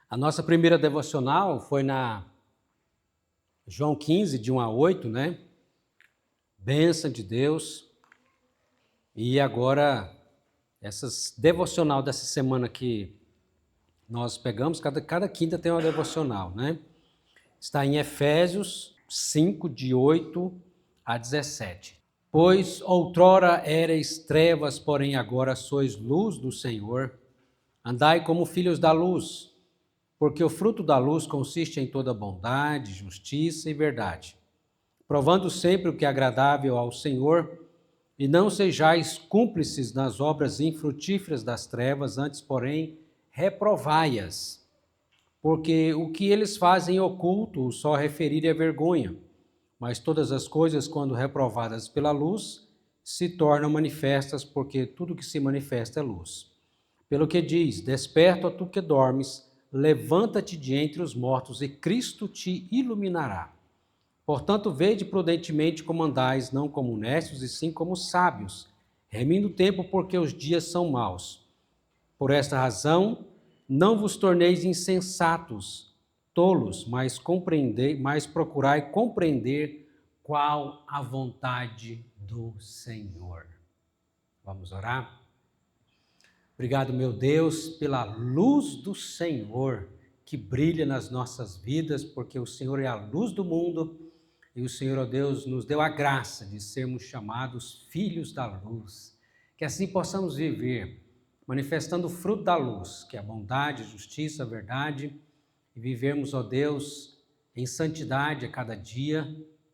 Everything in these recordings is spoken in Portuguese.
A nossa primeira devocional foi na João 15, de 1 a 8, né? Bênção de Deus. E agora, essas devocional dessa semana que nós pegamos, cada quinta tem uma devocional, né? Está em Efésios 5, de 8 a 17. Pois outrora erais trevas, porém agora sois luz do Senhor. Andai como filhos da luz, porque o fruto da luz consiste em toda bondade, justiça e verdade, provando sempre o que é agradável ao Senhor, e não sejais cúmplices nas obras infrutíferas das trevas, antes, porém, reprovai-as, porque o que eles fazem oculto, só referir é vergonha, mas todas as coisas, quando reprovadas pela luz, se tornam manifestas, porque tudo que se manifesta é luz. Pelo que diz: desperta, ó tu que dormes, levanta-te de entre os mortos, e Cristo te iluminará. Portanto, vede prudentemente como andais, não como necios, e sim como sábios, remindo o tempo, porque os dias são maus. Por esta razão, não vos torneis insensatos, tolos, mas procurai compreender qual a vontade do Senhor. Vamos orar? Obrigado, meu Deus, pela luz do Senhor que brilha nas nossas vidas, porque o Senhor é a luz do mundo e o Senhor, ó Deus, nos deu a graça de sermos chamados filhos da luz. Que assim possamos viver, manifestando o fruto da luz, que é a bondade, a justiça, a verdade, e vivermos, ó Deus, em santidade a cada dia,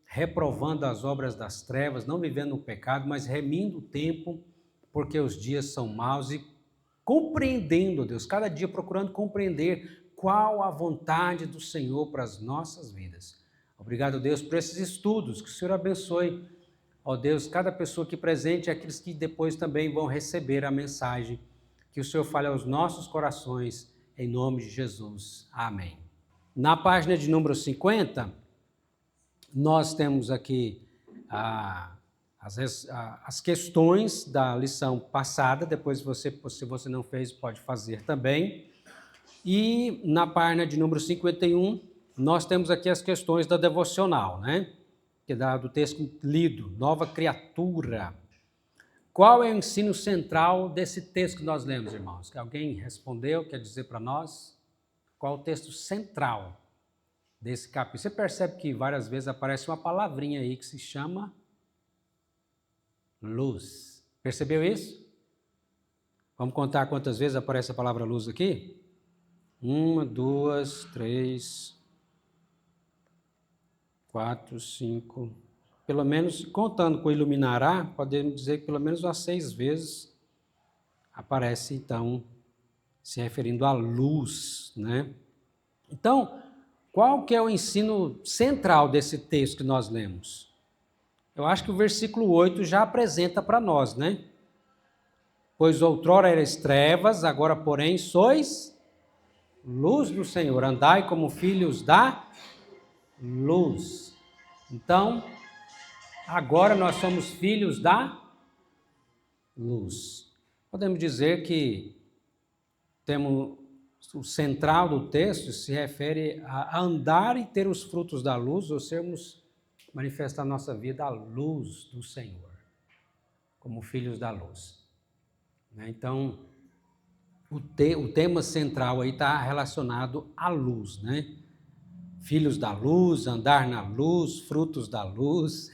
reprovando as obras das trevas, não vivendo no pecado, mas remindo o tempo, porque os dias são maus, e compreendendo, Deus, cada dia procurando compreender qual a vontade do Senhor para as nossas vidas. Obrigado, Deus, por esses estudos, que o Senhor abençoe, ó Deus, cada pessoa aqui presente e aqueles que depois também vão receber a mensagem, que o Senhor fale aos nossos corações, em nome de Jesus. Amém. Na página de número 50, nós temos aqui as questões da lição passada, depois se você não fez, pode fazer também. E na página de número 51, nós temos aqui as questões da devocional, né? Que é do texto lido, nova criatura. Qual é o ensino central desse texto que nós lemos, irmãos? Alguém respondeu, quer dizer para nós? Qual é o texto central desse capítulo? Você percebe que várias vezes aparece uma palavrinha aí que se chama luz. Percebeu isso? Vamos contar quantas vezes aparece a palavra luz aqui? 1, 2, 3, 4, 5. Pelo menos, contando com iluminará, podemos dizer que pelo menos umas 6 vezes aparece, então, se referindo à luz, né? Então, qual que é o ensino central desse texto que nós lemos? Eu acho que o versículo 8 já apresenta para nós, né? Pois outrora erais trevas, agora, porém, sois luz do Senhor. Andai como filhos da luz. Então, agora nós somos filhos da luz. Podemos dizer que temos o central do texto se refere a andar e ter os frutos da luz, ou sermos manifestar na nossa vida a luz do Senhor, como filhos da luz. Então, o tema central aí está relacionado à luz, né? Filhos da luz, andar na luz, frutos da luz.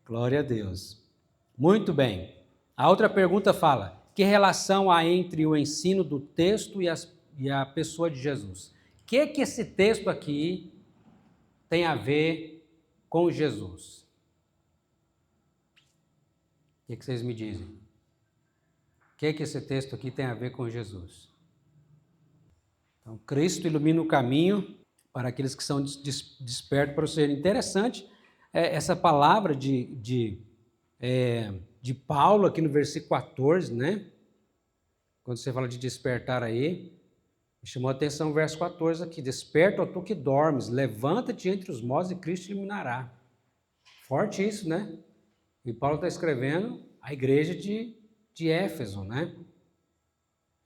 Glória a Deus. Muito bem. A outra pergunta fala: que relação há entre o ensino do texto e a pessoa de Jesus? O que esse texto aqui tem a ver com Jesus? O que vocês me dizem? O que esse texto aqui tem a ver com Jesus? Então, Cristo ilumina o caminho para aqueles que são despertos para o Senhor. Interessante essa palavra de Paulo aqui no versículo 14, né? Quando você fala de despertar aí, me chamou a atenção o verso 14 aqui: desperta, ó tu que dormes, levanta-te entre os mortos e Cristo te iluminará. Forte isso, né? E Paulo está escrevendo a igreja de Éfeso, né?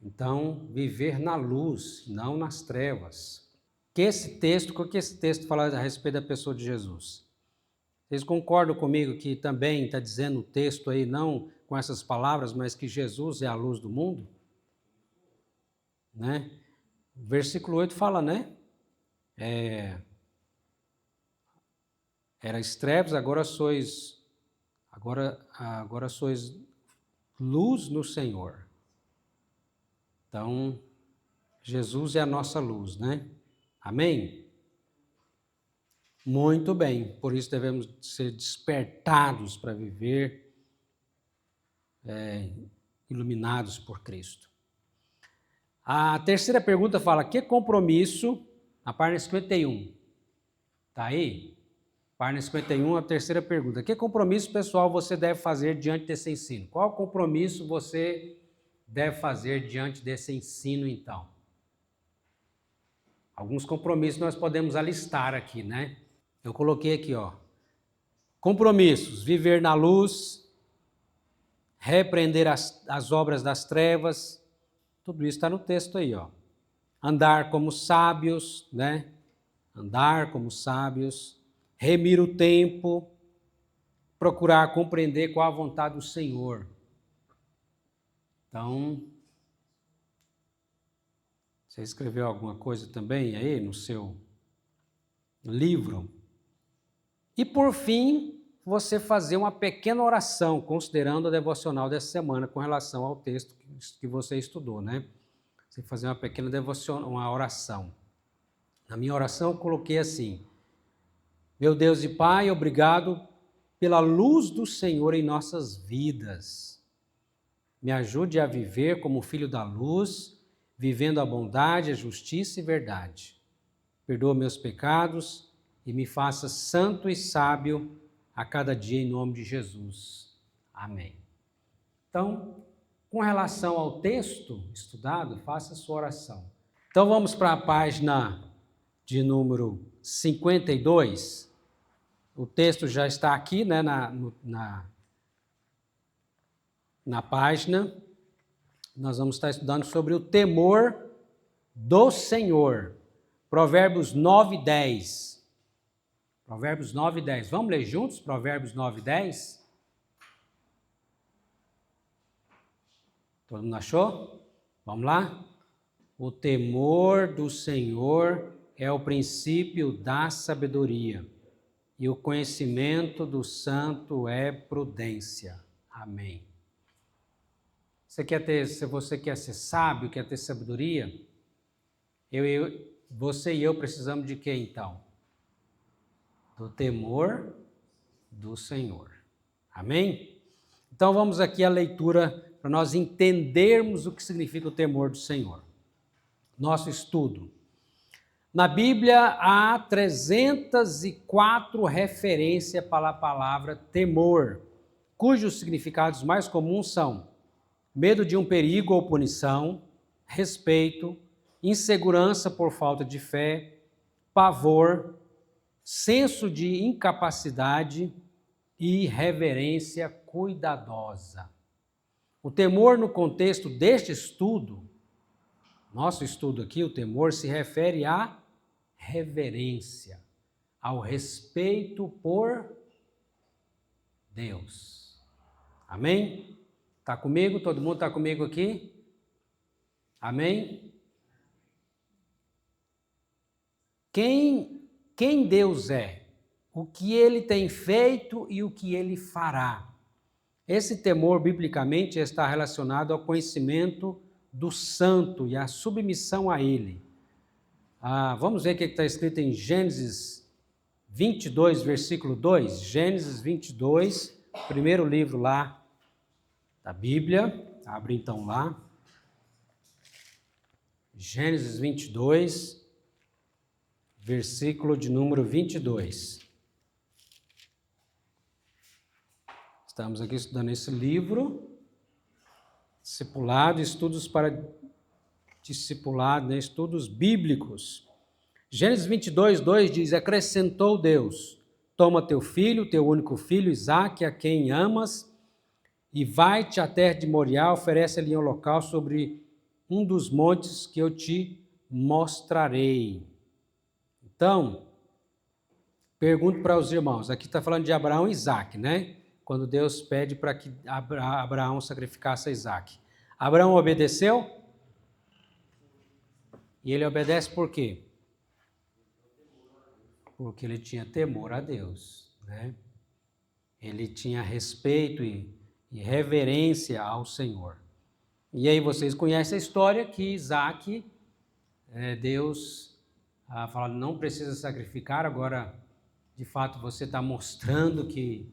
Então, viver na luz, não nas trevas. O que esse texto fala a respeito da pessoa de Jesus? Vocês concordam comigo que também está dizendo o texto aí, não com essas palavras, mas que Jesus é a luz do mundo? Né? O versículo 8 fala, né? Erais trevas, agora sois luz no Senhor. Então, Jesus é a nossa luz, né? Amém? Muito bem, por isso devemos ser despertados para viver iluminados por Cristo. A terceira pergunta fala, que compromisso, na página 51, está aí? Página 51, a terceira pergunta, que compromisso pessoal você deve fazer diante desse ensino? Qual compromisso você deve fazer diante desse ensino, então? Alguns compromissos nós podemos alistar aqui, né? Eu coloquei aqui, ó. Compromissos, viver na luz, repreender as obras das trevas, tudo isso está no texto aí, ó. Andar como sábios, né? Andar como sábios, remir o tempo, procurar compreender qual a vontade do Senhor. Então, você escreveu alguma coisa também aí no seu livro? E por fim, você fazer uma pequena oração, considerando a devocional dessa semana com relação ao texto que você estudou, né? Você fazer uma pequena devocional, uma oração. Na minha oração eu coloquei assim: meu Deus e Pai, obrigado pela luz do Senhor em nossas vidas. Me ajude a viver como filho da luz, vivendo a bondade, a justiça e verdade. Perdoa meus pecados e me faça santo e sábio a cada dia em nome de Jesus. Amém. Então, com relação ao texto estudado, faça a sua oração. Então vamos para a página de número 52. O texto já está aqui, né, na página. Nós vamos estar estudando sobre o temor do Senhor. Provérbios 9 e 10. Provérbios 9 e 10. Vamos ler juntos Provérbios 9 e 10? Todo mundo achou? Vamos lá? O temor do Senhor é o princípio da sabedoria, e o conhecimento do santo é prudência. Amém. Se você quer ser sábio, quer ter sabedoria, você e eu precisamos de quê então? Do temor do Senhor. Amém? Então vamos aqui à leitura para nós entendermos o que significa o temor do Senhor. Nosso estudo. Na Bíblia há 304 referências para a palavra temor, cujos significados mais comuns são medo de um perigo ou punição, respeito, insegurança por falta de fé, pavor, senso de incapacidade e reverência cuidadosa. O temor no contexto deste estudo, nosso estudo aqui, o temor se refere à reverência, ao respeito por Deus. Amém? Está comigo? Todo mundo está comigo aqui? Amém? Quem Deus é, o que Ele tem feito e o que Ele fará. Esse temor, biblicamente, está relacionado ao conhecimento do santo e à submissão a Ele. Vamos ver o que está escrito em Gênesis 22, versículo 2. Gênesis 22, primeiro livro lá da Bíblia. Abre então lá. Gênesis 22, versículo de número 22. Estamos aqui estudando esse livro, discipulado, estudos para discipulado, né? Estudos bíblicos. Gênesis 22, 2 diz: acrescentou Deus, toma teu filho, teu único filho, Isaque, a quem amas, e vai-te à terra de Moriá, oferece-lhe em holocausto sobre um dos montes que eu te mostrarei. Então, pergunto para os irmãos, aqui está falando de Abraão e Isaac, né? Quando Deus pede para que Abraão sacrificasse Isaac. Abraão obedeceu? E ele obedece por quê? Porque ele tinha temor a Deus, né? Ele tinha respeito e reverência ao Senhor. E aí vocês conhecem a história que Isaac, Deus fala, não precisa sacrificar, agora de fato você está mostrando que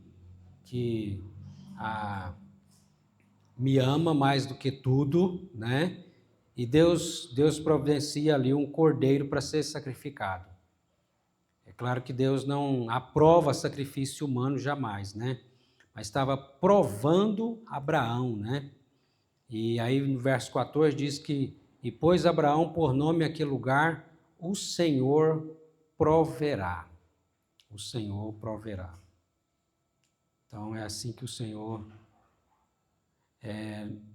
me ama mais do que tudo, né? E Deus providencia ali um cordeiro para ser sacrificado. É claro que Deus não aprova sacrifício humano jamais, né? Mas estava provando Abraão, né? E aí no verso 14 diz que, e pôs Abraão por nome aquele lugar, o Senhor proverá. O Senhor proverá. Então é assim que o Senhor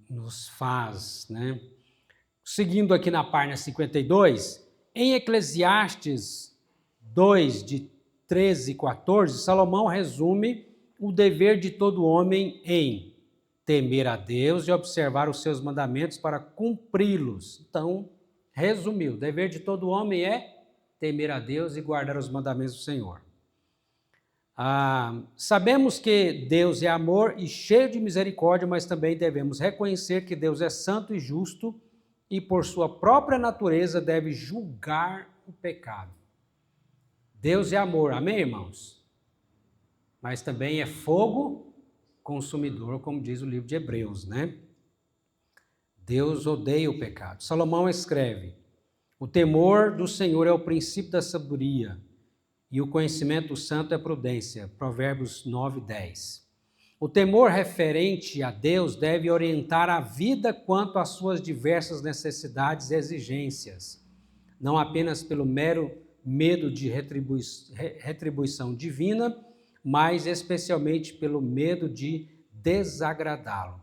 nos faz, né? Seguindo aqui na página 52, em Eclesiastes 2, de 13 e 14, Salomão resume o dever de todo homem em temer a Deus e observar os seus mandamentos para cumpri-los. Então, resumiu, o dever de todo homem é temer a Deus e guardar os mandamentos do Senhor. Sabemos que Deus é amor e cheio de misericórdia, mas também devemos reconhecer que Deus é santo e justo e por sua própria natureza deve julgar o pecado. Deus é amor, amém, irmãos? Mas também é fogo consumidor, como diz o livro de Hebreus, né? Deus odeia o pecado. Salomão escreve, o temor do Senhor é o princípio da sabedoria, e o conhecimento do santo é prudência. Provérbios 9, 10. O temor referente a Deus deve orientar a vida quanto às suas diversas necessidades e exigências, não apenas pelo mero medo de retribuição divina, mas especialmente pelo medo de desagradá-lo.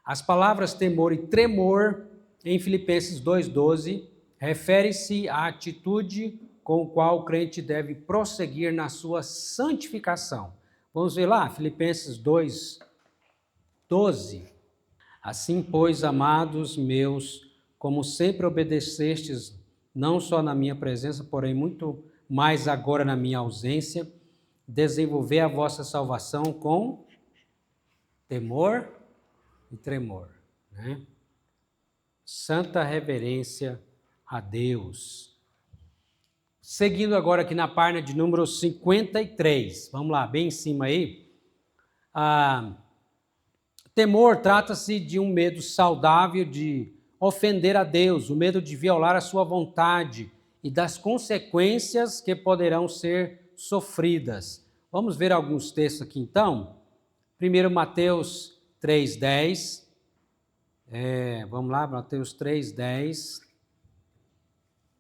As palavras temor e tremor em Filipenses 2,12 refere-se à atitude com a qual o crente deve prosseguir na sua santificação. Vamos ver lá, Filipenses 2:12. Assim, pois, amados meus, como sempre obedecestes, não só na minha presença, porém muito mais agora na minha ausência, desenvolver a vossa salvação com temor e tremor, né? Santa reverência a Deus. Seguindo agora aqui na página de número 53, vamos lá, bem em cima aí. Temor trata-se de um medo saudável de ofender a Deus, o medo de violar a sua vontade e das consequências que poderão ser sofridas. Vamos ver alguns textos aqui então. Primeiro Mateus 3,10. Vamos lá, Mateus 3,10.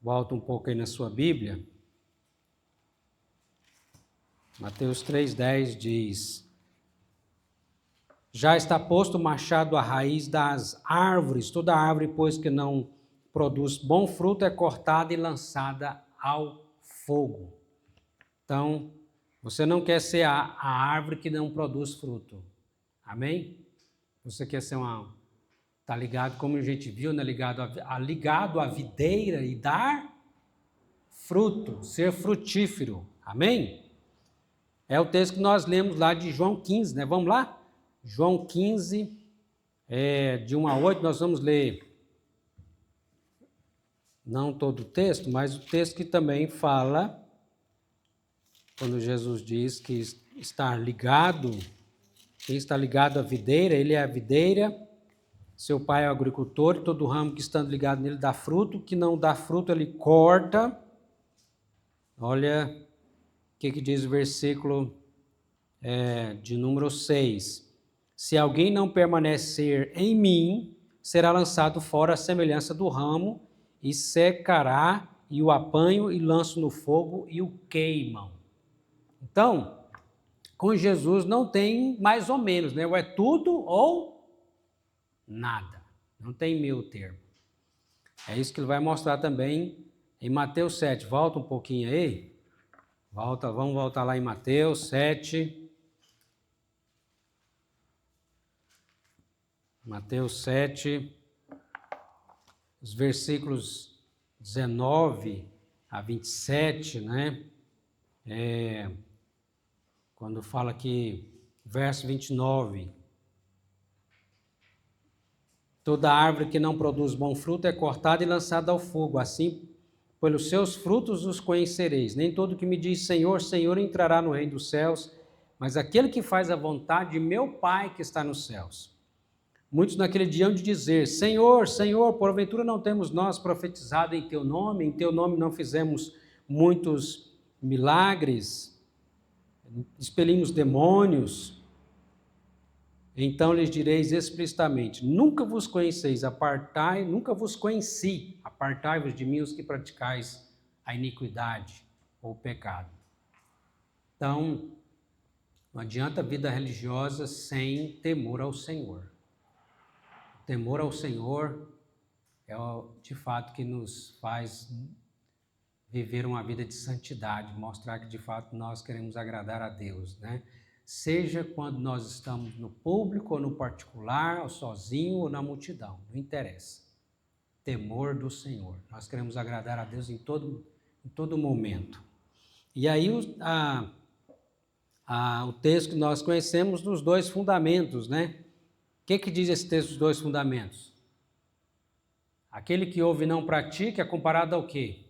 Volta um pouco aí na sua Bíblia. Mateus 3,10 diz: já está posto o machado à raiz das árvores, toda árvore, pois que não produz bom fruto, é cortada e lançada ao fogo. Então, você não quer ser a árvore que não produz fruto. Amém? Você quer ser está ligado, como a gente viu, né? ligado à videira e dar fruto, ser frutífero. Amém? É o texto que nós lemos lá de João 15, né? Vamos lá? João 15, de 1 a 8, nós vamos ler, não todo o texto, mas o texto que também fala, quando Jesus diz que quem está ligado à videira, ele é a videira, seu pai é o agricultor, e todo ramo que estando ligado nele dá fruto, que não dá fruto ele corta. Olha o que diz o versículo de número 6. Se alguém não permanecer em mim, será lançado fora à semelhança do ramo, e secará, e o apanho, e lanço no fogo, e o queimam. Então, com Jesus não tem mais ou menos, né? Ou é tudo ou nada. Não tem meio termo. É isso que ele vai mostrar também em Mateus 7. Volta um pouquinho aí. Vamos voltar lá em Mateus 7. Mateus 7, os versículos 19 a 27, né? Quando fala aqui, verso 29, toda árvore que não produz bom fruto é cortada e lançada ao fogo, assim, pelos seus frutos os conhecereis. Nem todo que me diz Senhor, Senhor entrará no reino dos céus, mas aquele que faz a vontade de meu Pai que está nos céus. Muitos naquele dia hão de dizer, Senhor, Senhor, porventura não temos nós profetizado em Teu nome? Em Teu nome não fizemos muitos milagres? Expelimos demônios? Então lhes direis explicitamente, nunca vos conheci, apartai-vos de mim os que praticais a iniquidade ou o pecado. Então, não adianta a vida religiosa sem temor ao Senhor. Temor ao Senhor é de fato que nos faz viver uma vida de santidade, mostrar que de fato nós queremos agradar a Deus, né? Seja quando nós estamos no público ou no particular, ou sozinho ou na multidão, não interessa. Temor do Senhor. Nós queremos agradar a Deus em todo momento. E aí o texto que nós conhecemos dos dois fundamentos, né? O que diz esse texto dos dois fundamentos? Aquele que ouve e não pratica é comparado ao quê?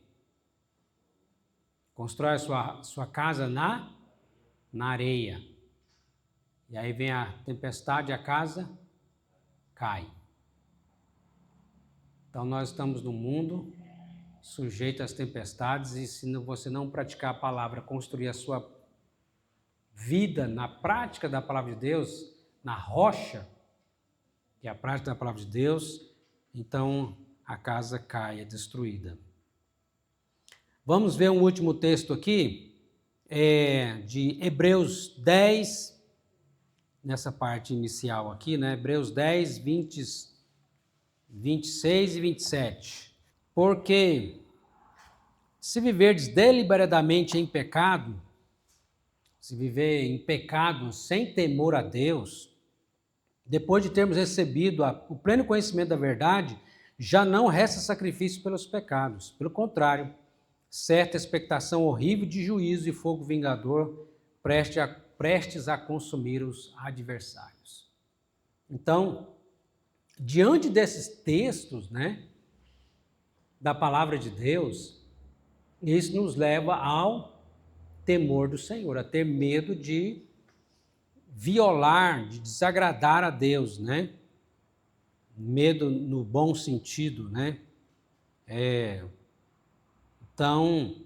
Constrói a sua casa na areia. E aí vem a tempestade e a casa cai. Então nós estamos no mundo sujeito às tempestades e se você não praticar a palavra, construir a sua vida na prática da palavra de Deus, na rocha, que é a prática da palavra de Deus, então a casa cai, é destruída. Vamos ver um último texto aqui, de Hebreus 10, nessa parte inicial aqui, né? Hebreus 10, 26 e 27. Porque se viverdes deliberadamente em pecado, se viver em pecado sem temor a Deus, depois de termos recebido o pleno conhecimento da verdade, já não resta sacrifício pelos pecados. Pelo contrário, certa expectação horrível de juízo e fogo vingador prestes a consumir os adversários. Então, diante desses textos, né, da palavra de Deus, isso nos leva ao temor do Senhor, a ter medo de violar, de desagradar a Deus, né? Medo no bom sentido, né? Então,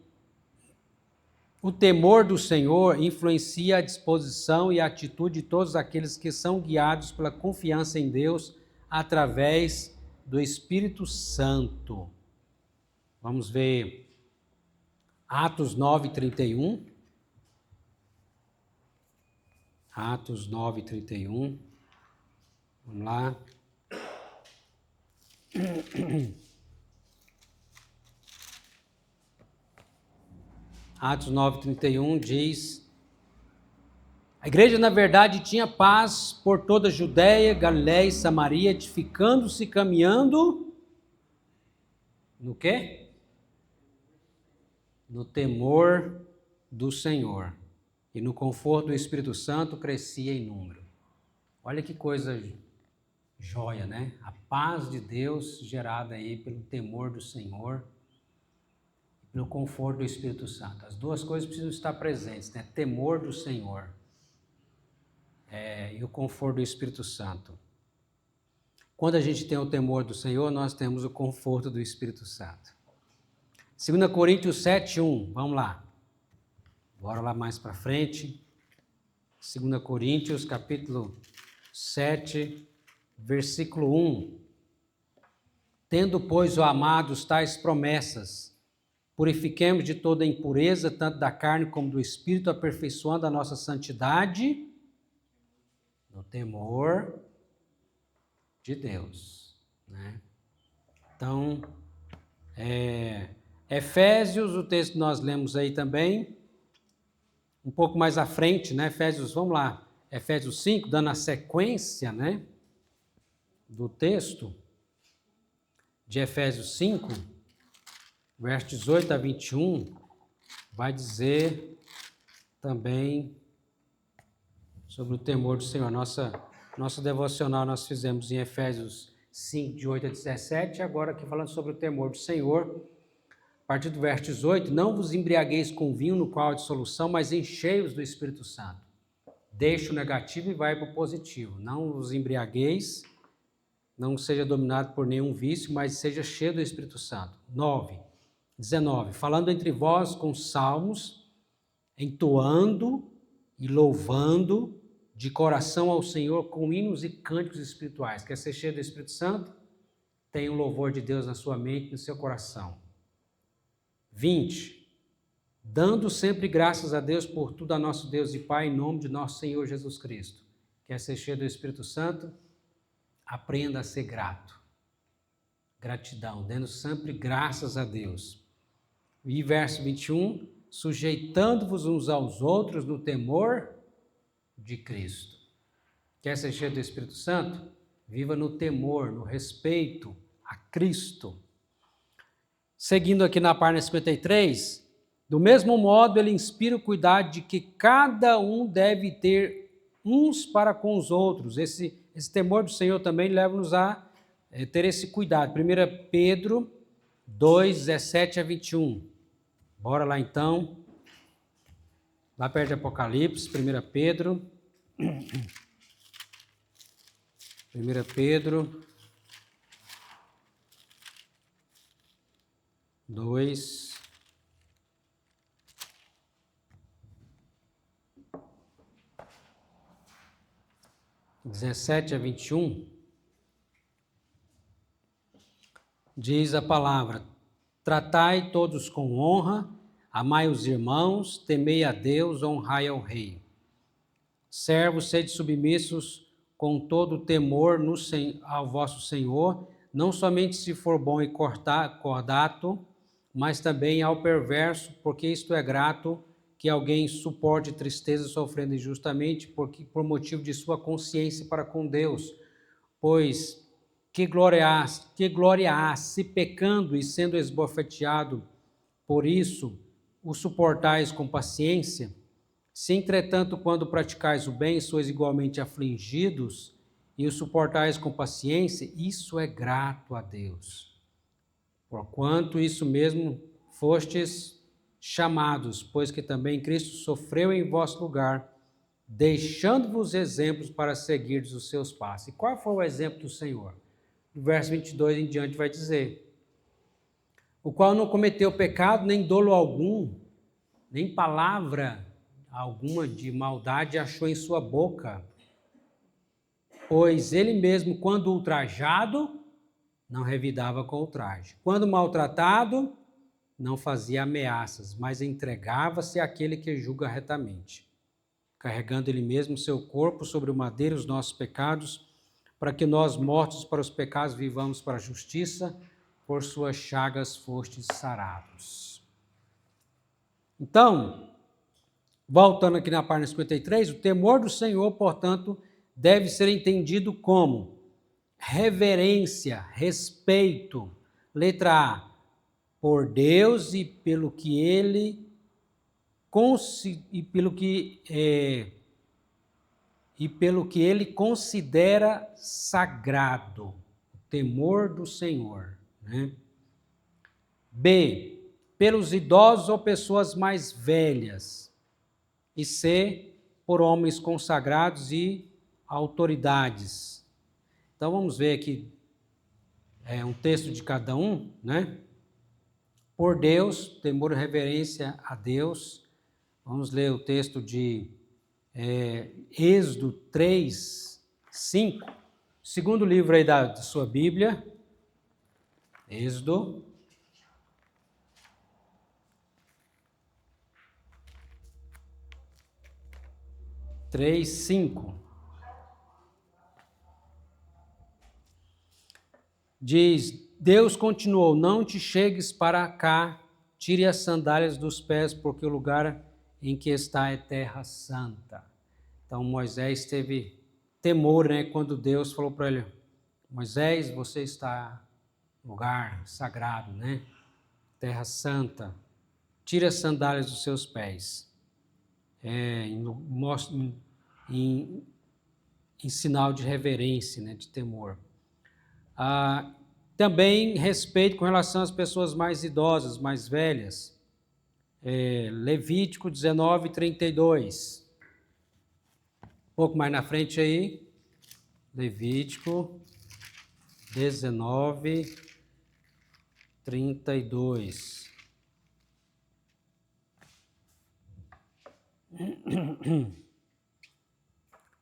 o temor do Senhor influencia a disposição e a atitude de todos aqueles que são guiados pela confiança em Deus através do Espírito Santo. Vamos ver Atos 9, 31. Atos 9, 31. Vamos lá. Atos 9, 31 diz: a igreja, na verdade, tinha paz por toda a Judéia, Galiléia e Samaria, edificando-se, caminhando no quê? No temor do Senhor. E no conforto do Espírito Santo crescia em número. Olha que coisa joia, né? A paz de Deus gerada aí pelo temor do Senhor, pelo conforto do Espírito Santo. As duas coisas precisam estar presentes, né? Temor do Senhor e o conforto do Espírito Santo. Quando a gente tem o temor do Senhor, nós temos o conforto do Espírito Santo. 2 Coríntios 7, 1, vamos lá. Bora lá mais para frente. 2 Coríntios, capítulo 7, versículo 1. Tendo, pois, ó amados, tais promessas, purifiquemos de toda impureza, tanto da carne como do espírito, aperfeiçoando a nossa santidade no temor de Deus, né? Então, Efésios, o texto que nós lemos aí também, um pouco mais à frente, né? Efésios, vamos lá, Efésios 5, dando a sequência, né, do texto de Efésios 5, versos 18 a 21, vai dizer também sobre o temor do Senhor. Nossa devocional nós fizemos em Efésios 5, de 8 a 17, agora aqui falando sobre o temor do Senhor. A partir do verso 18, não vos embriagueis com vinho no qual há dissolução, mas enchei-vos do Espírito Santo. Deixa o negativo e vai para o positivo. Não vos embriagueis, não seja dominado por nenhum vício, mas seja cheio do Espírito Santo. 19, falando entre vós com salmos, entoando e louvando de coração ao Senhor com hinos e cânticos espirituais. Quer ser cheio do Espírito Santo? Tenha o louvor de Deus na sua mente e no seu coração. 20, dando sempre graças a Deus por tudo a nosso Deus e Pai, em nome de nosso Senhor Jesus Cristo. Quer ser cheio do Espírito Santo? Aprenda a ser grato. Gratidão, dando sempre graças a Deus. E verso 21, sujeitando-vos uns aos outros no temor de Cristo. Quer ser cheio do Espírito Santo? Viva no temor, no respeito a Cristo. Seguindo aqui na página 53, do mesmo modo ele inspira o cuidado de que cada um deve ter uns para com os outros. Esse temor do Senhor também leva-nos a ter esse cuidado. 1 Pedro 2, 17 a 21. Bora lá então. Lá perto de Apocalipse, 1 Pedro. 1 Pedro 2, 17 a 21, diz a palavra: tratai todos com honra, amai os irmãos, temei a Deus, honrai ao rei. Servos, sede submissos com todo temor ao vosso Senhor, não somente se for bom e cordato, mas também ao perverso, porque isto é grato que alguém suporte tristeza sofrendo injustamente, por motivo de sua consciência para com Deus. Pois que glória há, se pecando e sendo esbofeteado, por isso o suportais com paciência? Se, entretanto, quando praticais o bem, sois igualmente afligidos e o suportais com paciência, isso é grato a Deus. Porquanto isso mesmo fostes chamados, pois que também Cristo sofreu em vosso lugar, deixando-vos exemplos para seguirdes os seus passos. E qual foi o exemplo do Senhor? Do verso 22 em diante vai dizer: o qual não cometeu pecado, nem dolo algum, nem palavra alguma de maldade achou em sua boca, pois ele mesmo, quando ultrajado, não revidava com ultraje. Quando maltratado, não fazia ameaças, mas entregava-se àquele que julga retamente, carregando ele mesmo seu corpo sobre o madeiro os nossos pecados, para que nós, mortos para os pecados, vivamos para a justiça, por suas chagas fostes sarados. Então, voltando aqui na página 53, o temor do Senhor, portanto, deve ser entendido como reverência, respeito. Letra A, por Deus e pelo que Ele considera sagrado, o temor do Senhor, né? B, pelos idosos ou pessoas mais velhas. E C, por homens consagrados e autoridades. Então vamos ver aqui um texto de cada um, né? Por Deus, temor e reverência a Deus. Vamos ler o texto de Êxodo 3, 5. Segundo livro aí da sua Bíblia. Êxodo 3, 5. Diz: Deus continuou: não te chegues para cá, tire as sandálias dos pés, porque o lugar em que está é terra santa. Então Moisés teve temor, né, quando Deus falou para ele: Moisés, você está no lugar sagrado, né? Terra santa. Tire as sandálias dos seus pés. Em sinal de reverência, né, de temor. Também respeito com relação às pessoas mais idosas, mais velhas. Levítico 19, 32. Um pouco mais na frente aí. Levítico 19, 32.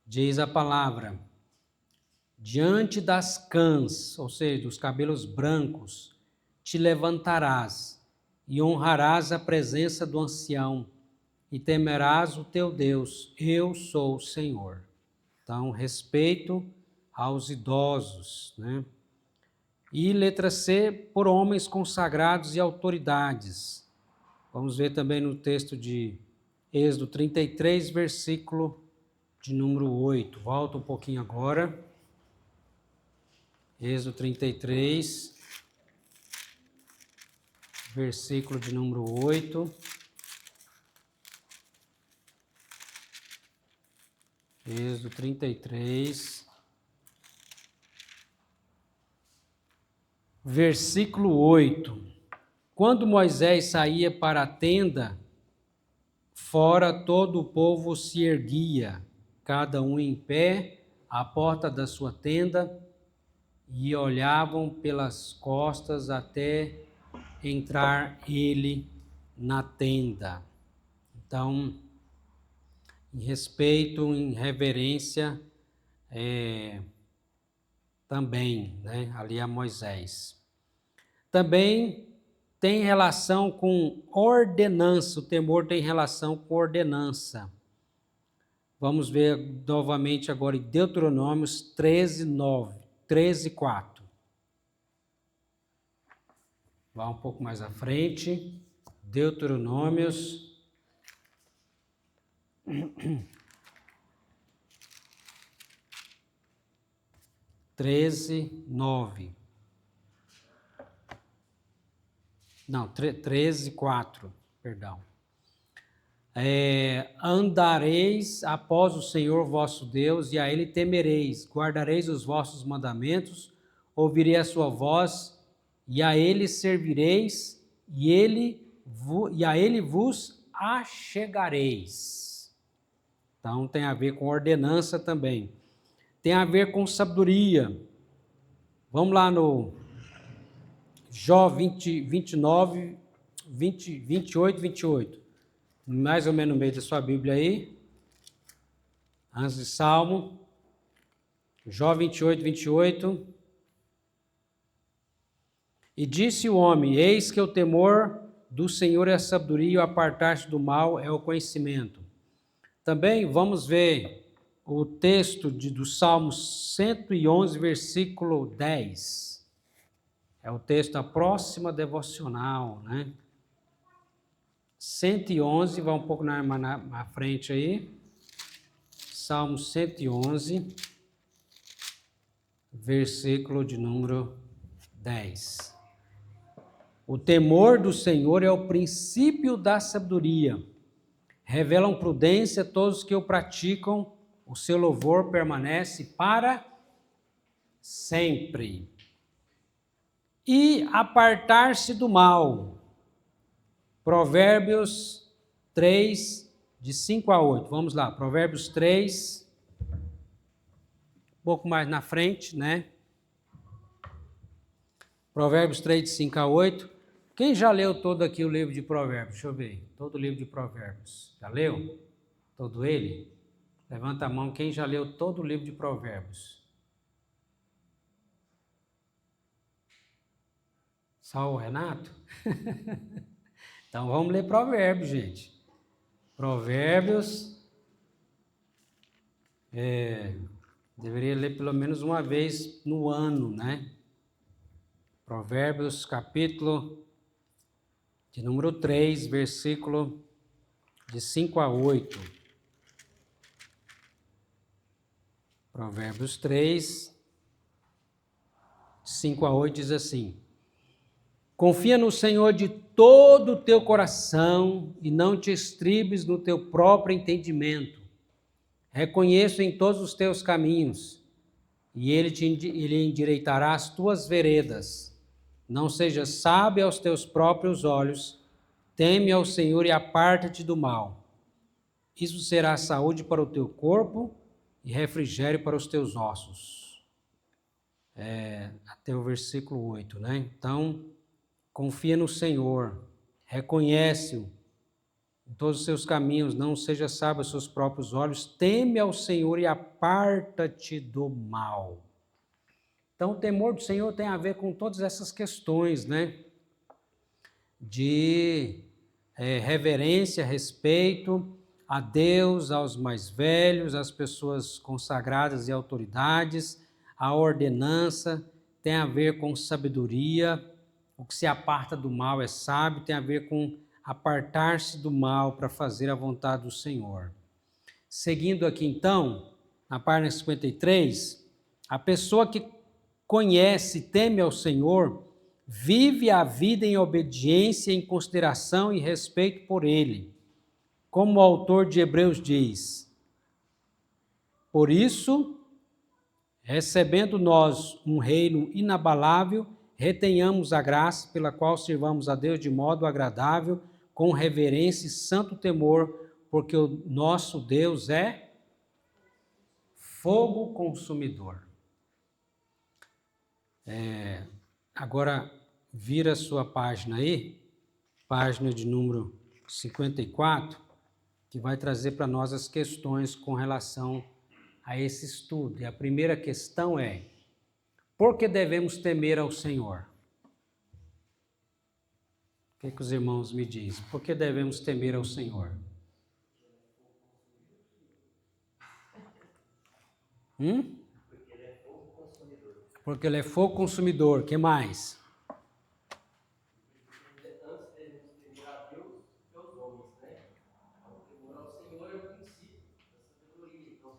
Diz a palavra: diante das cãs, ou seja, dos cabelos brancos, te levantarás e honrarás a presença do ancião e temerás o teu Deus. Eu sou o Senhor. Então, respeito aos idosos, né? E letra C, por homens consagrados e autoridades. Vamos ver também no texto de Êxodo 33, versículo de número 8. Volta um pouquinho agora. Êxodo 33, versículo de número 8. Êxodo 33, versículo 8. Quando Moisés saía para a tenda, fora todo o povo se erguia, cada um em pé, à porta da sua tenda, e olhavam pelas costas até entrar ele na tenda. Então, em respeito, em reverência, também, né, ali a Moisés. Também tem relação com ordenança, o temor tem relação com ordenança. Vamos ver novamente agora em Deuteronômios 13, 9, 13, 4. Vá um pouco mais à frente. Deuteronômios 13, 9. Não, 13, 4, perdão. Andareis após o Senhor vosso Deus, e a Ele temereis, guardareis os vossos mandamentos, ouvirei a sua voz, e a Ele servireis, e a Ele vos achegareis. Então tem a ver com ordenança também. Tem a ver com sabedoria. Vamos lá no Jó 29, 28, 28. Mais ou menos no meio da sua Bíblia aí. Antes de Salmo. Jó 28, 28. E disse o homem: eis que o temor do Senhor é a sabedoria, e o apartar-se do mal é o conhecimento. Também vamos ver o texto do Salmo 111, versículo 10. É o texto da próxima devocional, né? 111, vai um pouco na frente aí. Salmo 111, versículo de número 10. O temor do Senhor é o princípio da sabedoria. Revelam prudência todos os que o praticam. O seu louvor permanece para sempre. E apartar-se do mal. Provérbios 3, de 5 a 8. Vamos lá, Provérbios 3, um pouco mais na frente, né? Provérbios 3, de 5 a 8. Quem já leu todo aqui o livro de Provérbios? Deixa eu ver. Todo o livro de Provérbios. Já leu? Todo ele? Levanta a mão quem já leu todo o livro de Provérbios. Só o Renato? Então vamos ler Provérbios, gente. Provérbios, deveria ler pelo menos uma vez no ano, né? Provérbios, capítulo de número 3, versículo de 5 a 8. Provérbios 3, de 5 a 8 diz assim: Confia no Senhor de todo o teu coração e não te estribes no teu próprio entendimento. Reconheço em todos os teus caminhos e ele endireitará as tuas veredas. Não sejas sábio aos teus próprios olhos, teme ao Senhor e aparta-te do mal. Isso será saúde para o teu corpo e refrigério para os teus ossos. Até o versículo 8, né? Então, confia no Senhor, reconhece-o em todos os seus caminhos, não seja sábio aos seus próprios olhos, teme ao Senhor e aparta-te do mal. Então, o temor do Senhor tem a ver com todas essas questões, né? De reverência, respeito a Deus, aos mais velhos, às pessoas consagradas e autoridades, a ordenança tem a ver com sabedoria, o que se aparta do mal é sábio, tem a ver com apartar-se do mal para fazer a vontade do Senhor. Seguindo aqui então, na página 53, a pessoa que conhece e teme ao Senhor, vive a vida em obediência, em consideração e respeito por Ele. Como o autor de Hebreus diz, por isso, recebendo nós um reino inabalável, retenhamos a graça pela qual sirvamos a Deus de modo agradável, com reverência e santo temor, porque o nosso Deus é fogo consumidor. Agora, vira a sua página aí, página de número 54, que vai trazer para nós as questões com relação a esse estudo. E a primeira questão é: por que devemos temer ao Senhor? O que os irmãos me dizem? Por que devemos temer ao Senhor? Porque Ele é fogo consumidor. O que mais? Antes devemos temer a Deus e aos homens, né? O temor ao Senhor é o princípio da sabedoria. Então,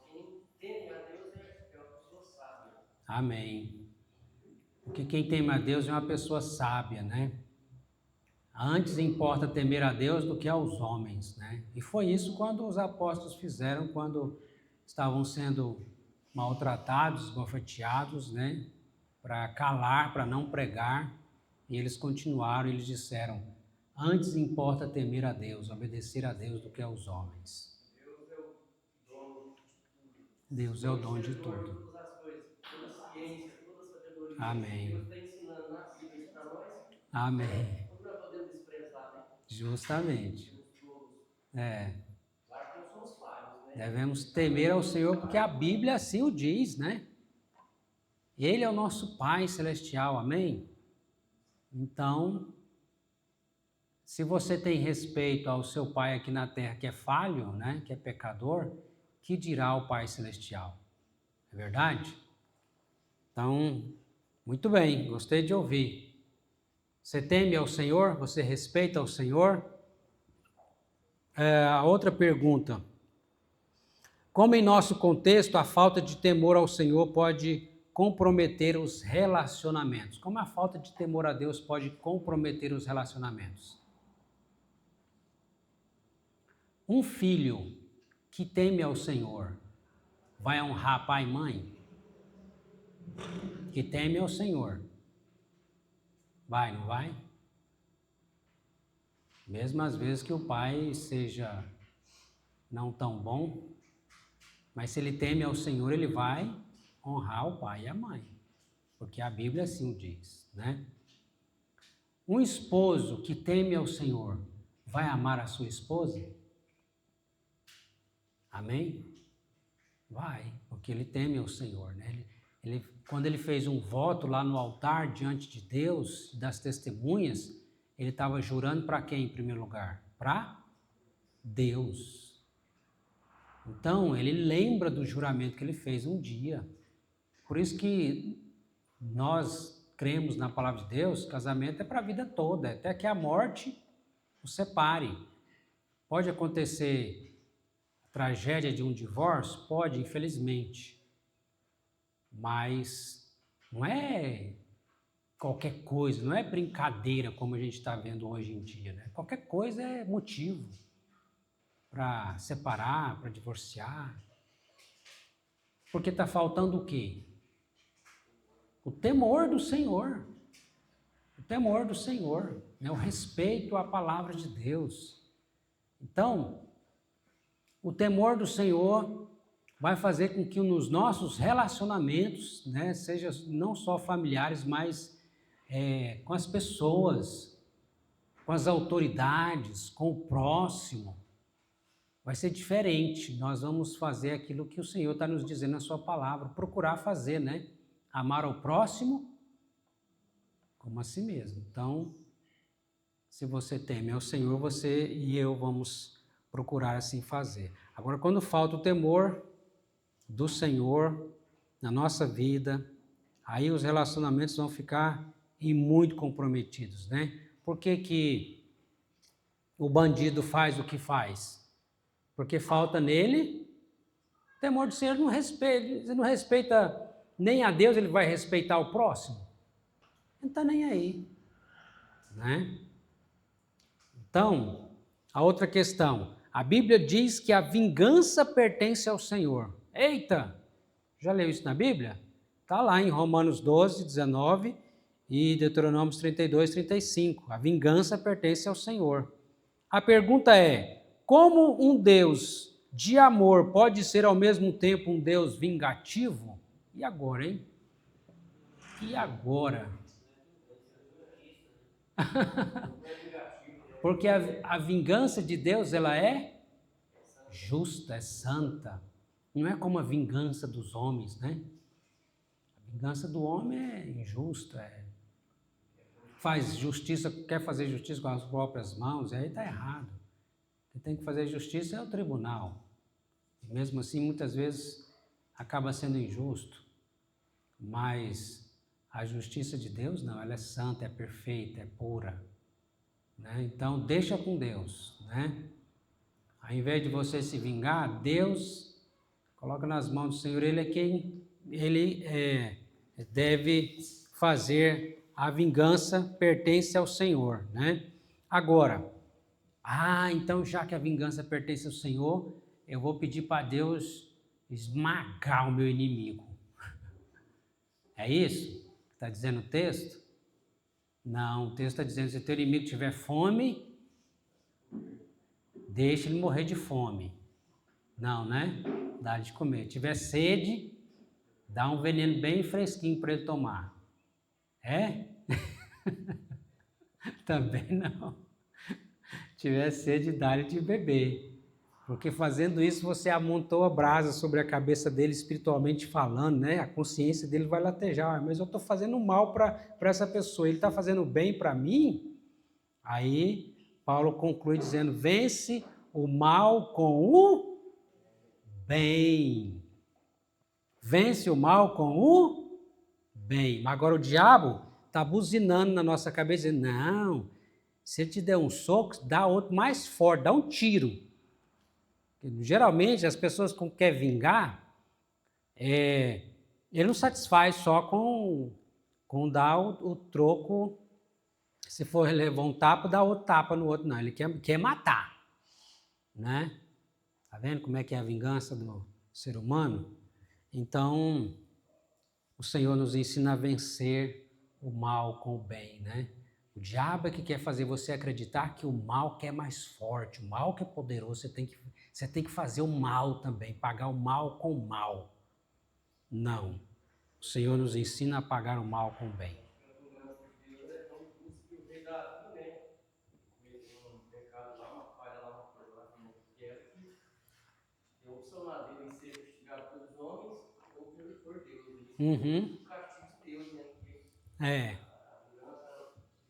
quem teme a Deus é uma pessoa sábia. Amém. Porque quem teme a Deus é uma pessoa sábia, né? Antes importa temer a Deus do que aos homens, né? E foi isso quando os apóstolos fizeram, quando estavam sendo maltratados, esbofeteados, né? Para calar, para não pregar, e eles continuaram, eles disseram: antes importa temer a Deus, obedecer a Deus do que aos homens. Deus é o dono de tudo. Todas as coisas, toda a ciência, toda a sabedoria. Amém. Deus está ensinando na Bíblia isso para nós. Amém. Como nós podemos desprezar, né? Justamente. Claro que nós somos falhos, né? Devemos temer ao Senhor porque a Bíblia assim o diz, né? Ele é o nosso Pai Celestial, amém? Então, se você tem respeito ao seu Pai aqui na terra que é falho, né? Que é pecador, que dirá o Pai Celestial? É verdade? Então, muito bem, gostei de ouvir. Você teme ao Senhor? Você respeita ao Senhor? A outra pergunta: como em nosso contexto a falta de temor ao Senhor pode comprometer os relacionamentos? Como a falta de temor a Deus pode comprometer os relacionamentos? Um filho que teme ao Senhor vai honrar pai e mãe? Que teme ao Senhor. Vai, não vai? Mesmo às vezes que o pai seja não tão bom, mas se ele teme ao Senhor, ele vai honrar o pai e a mãe, porque a Bíblia assim o diz, né? Um esposo que teme ao Senhor vai amar a sua esposa? Amém? Vai, porque ele teme ao Senhor, né? Quando ele fez um voto lá no altar diante de Deus, das testemunhas, ele estava jurando para quem em primeiro lugar? Para Deus. Então, ele lembra do juramento que ele fez um dia. Por isso que nós cremos na palavra de Deus, casamento é para a vida toda, até que a morte os separe. Pode acontecer a tragédia de um divórcio? Pode, infelizmente. Mas não é qualquer coisa, não é brincadeira como a gente está vendo hoje em dia, né? Qualquer coisa é motivo para separar, para divorciar. Porque está faltando o quê? O temor do Senhor. O temor do Senhor, né? O respeito à palavra de Deus. Então, o temor do Senhor vai fazer com que nos nossos relacionamentos, né, seja não só familiares, mas com as pessoas, com as autoridades, com o próximo, vai ser diferente. Nós vamos fazer aquilo que o Senhor está nos dizendo na sua palavra, procurar fazer, né? Amar ao próximo como a si mesmo. Então, se você teme ao Senhor, você e eu vamos procurar assim fazer. Agora, quando falta o temor do Senhor na nossa vida, aí os relacionamentos vão ficar muito comprometidos, né? Por que que o bandido faz o que faz? Porque falta nele temor do Senhor. Ele não respeita nem a Deus, ele vai respeitar o próximo? Ele não está nem aí, né? Então, a outra questão, a Bíblia diz que a vingança pertence ao Senhor. Eita, já leu isso na Bíblia? Está lá em Romanos 12, 19 e Deuteronômio 32, 35. A vingança pertence ao Senhor. A pergunta é, como um Deus de amor pode ser ao mesmo tempo um Deus vingativo? E agora, hein? E agora? Porque a vingança de Deus, ela é justa, é santa. Não é como a vingança dos homens, né? A vingança do homem é injusta, faz justiça, quer fazer justiça com as próprias mãos, aí está errado. Quem tem que fazer justiça é o tribunal. E mesmo assim, muitas vezes, acaba sendo injusto. Mas a justiça de Deus, não, ela é santa, é perfeita, é pura. Né? Então, deixa com Deus, né? Ao invés de você se vingar, Deus coloca nas mãos do Senhor, Ele é quem deve fazer a vingança, pertence ao Senhor, né? Agora, então já que a vingança pertence ao Senhor, eu vou pedir para Deus esmagar o meu inimigo. É isso que está dizendo o texto? Não, o texto está dizendo, se teu inimigo tiver fome, deixa ele morrer de fome. Não, né? Dá de comer. Tiver sede, dá um veneno bem fresquinho para ele tomar. É? Também não. Tiver sede, dá-lhe de beber. Porque fazendo isso, você amontou a brasa sobre a cabeça dele, espiritualmente falando, né? A consciência dele vai latejar. Mas eu estou fazendo mal para essa pessoa, ele está fazendo bem para mim? Aí, Paulo conclui dizendo, vence o mal com o bem. Vence o mal com o bem. Mas agora o diabo está buzinando na nossa cabeça, dizendo, não, se ele te der um soco, dá outro mais forte, dá um tiro. Geralmente, as pessoas que querem vingar, ele não satisfaz só com dar o troco, se for levar um tapa, dá outro tapa no outro, não. Ele quer matar, né? Tá vendo como é que é a vingança do ser humano? Então, o Senhor nos ensina a vencer o mal com o bem, né? O diabo é que quer fazer você acreditar que o mal que é mais forte, o mal que é poderoso, você tem que fazer o mal também, pagar o mal com o mal. Não. O Senhor nos ensina a pagar o mal com o bem. A vingança de Deus é tão justa que o rei Davi, né? Cometeu um pecado lá, uma falha lá, uma coisa lá que não quer, que deu opção lá dele em ser castigado pelos homens ou por Deus. Uhum. O castigo de Deus, né? Porque É. a vingança de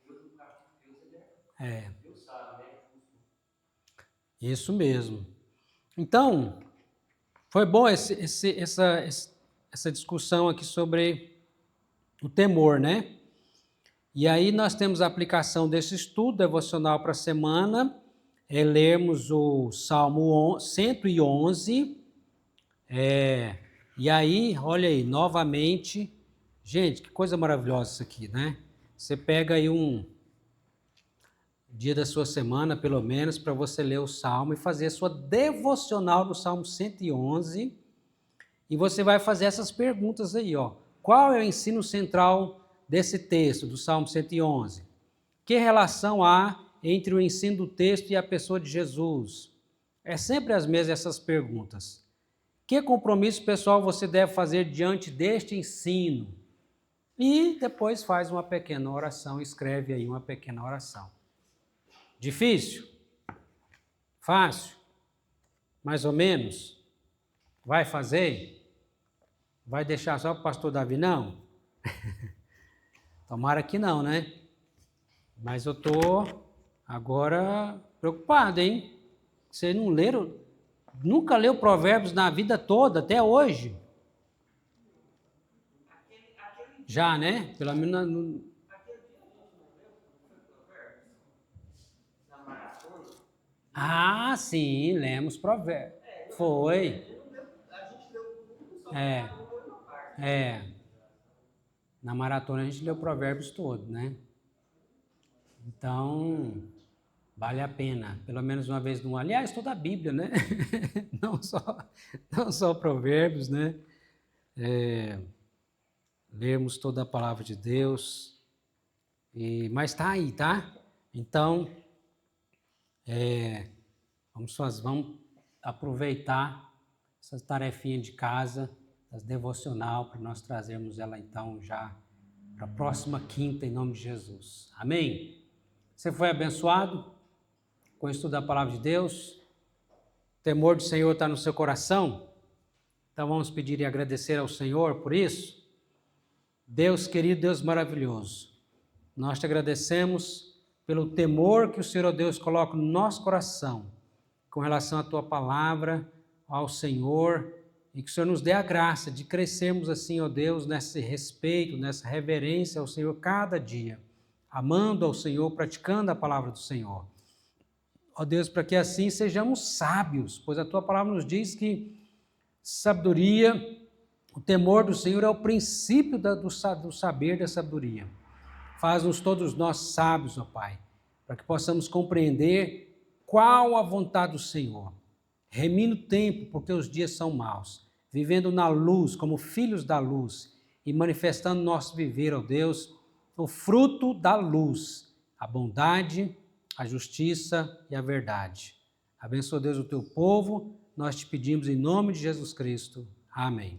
Deus, o castigo de Deus, ele Deus sabe, né? Justo. Isso mesmo. Então, foi bom essa discussão aqui sobre o temor, né? E aí nós temos a aplicação desse estudo devocional para a semana, é lermos o Salmo 111, e aí, olha aí, novamente, gente, que coisa maravilhosa isso aqui, né? Você pega aí um dia da sua semana, pelo menos, para você ler o Salmo e fazer a sua devocional no Salmo 111, e você vai fazer essas perguntas aí, ó. Qual é o ensino central desse texto, do Salmo 111? Que relação há entre o ensino do texto e a pessoa de Jesus? É sempre as mesmas essas perguntas. Que compromisso pessoal você deve fazer diante deste ensino? E depois faz uma pequena oração, escreve aí uma pequena oração. Difícil? Fácil? Mais ou menos? Vai fazer? Vai deixar só para o pastor Davi? Não? Tomara que não, né? Mas eu estou agora preocupado, hein? Vocês não leram, nunca leu Provérbios na vida toda, até hoje? Já, né? Pelo menos Ah, sim, lemos Provérbios. Foi. É. Na maratona a gente leu Provérbios todo, né? Então, vale a pena, pelo menos uma vez no ano. Aliás, toda a Bíblia, né? Não só Provérbios, né? Lermos toda a palavra de Deus. Mas tá aí, tá? Então, vamos aproveitar essa tarefinha de casa, das devocional, para nós trazermos ela então já para a próxima quinta, em nome de Jesus. Amém? Você foi abençoado com o estudo da palavra de Deus? O temor do Senhor está no seu coração? Então vamos pedir e agradecer ao Senhor por isso? Deus querido, Deus maravilhoso, nós te agradecemos pelo temor que o Senhor, ó Deus, coloca no nosso coração com relação à tua palavra, ao Senhor, e que o Senhor nos dê a graça de crescermos assim, ó Deus, nesse respeito, nessa reverência ao Senhor cada dia, amando ao Senhor, praticando a palavra do Senhor. Ó Deus, para que assim sejamos sábios, pois a tua palavra nos diz que sabedoria, o temor do Senhor é o princípio do saber da sabedoria. Faz-nos todos nós sábios, ó Pai, para que possamos compreender qual a vontade do Senhor. Remina o tempo, porque os dias são maus, vivendo na luz, como filhos da luz, e manifestando nosso viver, ó Deus, o fruto da luz, a bondade, a justiça e a verdade. Abençoa, Deus, o teu povo, nós te pedimos em nome de Jesus Cristo. Amém.